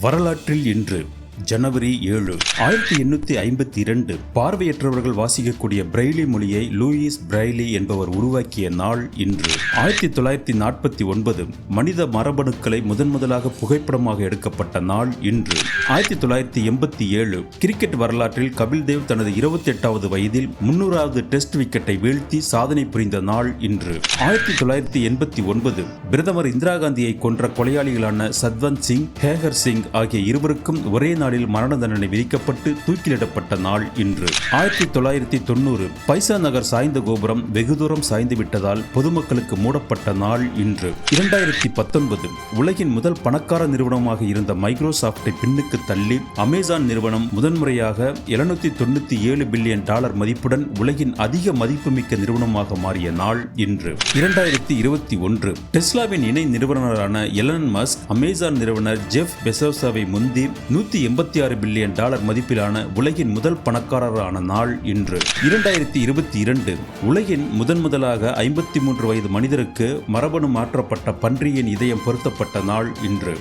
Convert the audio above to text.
வரலாற்றில் இன்று ஜனவரி 7 1852 பார்வையற்றவர்கள் வாசிக்கக்கூடிய பிரெய்லி மொழியை லூயிஸ் பிரெய்லி என்பவர் உருவாக்கிய நாள் இன்று. 1949 மனித மரபணுக்களை முதன்முதலாக புகைப்படமாக எடுக்கப்பட்ட நாள் இன்று. 1987 கிரிக்கெட் வரலாற்றில் கபில்தேவ் தனது 28வது வயதில் 300வது டெஸ்ட் விக்கெட்டை வீழ்த்தி சாதனை புரிந்த நாள் இன்று. 1989 பிரதமர் இந்திரா காந்தியை கொன்ற கொலையாளிகளான சத்வந்த் சிங், ஹேகர் சிங் ஆகிய இருவருக்கும் ஒரே நாளில் மரண தண்டனை விதிக்கப்பட்டு தூக்கிலிடப்பட்ட நாள் இன்று. 1990 பைசா நகர் சாய்ந்த கோபுரம் வெகு தூரம் சாய்ந்து விட்டதால் பொதுமக்களுக்கு மூடப்பட்ட நாள் இன்று. 2019 உலகின் முதல் பணக்கார நிறுவனமாக இருந்த மைக்ரோசாப்டை பின்னுக்கு தள்ளி அமேசான் நிறுவனம் முதன்முறையாக $797 பில்லியன் மதிப்புடன் உலகின் அதிக மதிப்புமிக்க நிறுவனமாக மாறிய நாள் இன்று. 2021 டெஸ்லாவின் இணை நிறுவனரான எலன் மஸ்க் அமேசான் நிறுவனர் ஜெஃப் பெசோஸாவை முந்தி $186 பில்லியன் மதிப்பிலான உலகின் முதல் பணக்காரரான நாள் இன்று. 2022 உலகின் முதன்முதலாக 53 வயது மனிதருக்கு மரபணு மாற்றப்பட்ட பன்றியின் இதயம் பொருத்தப்பட்ட நாள் இன்று.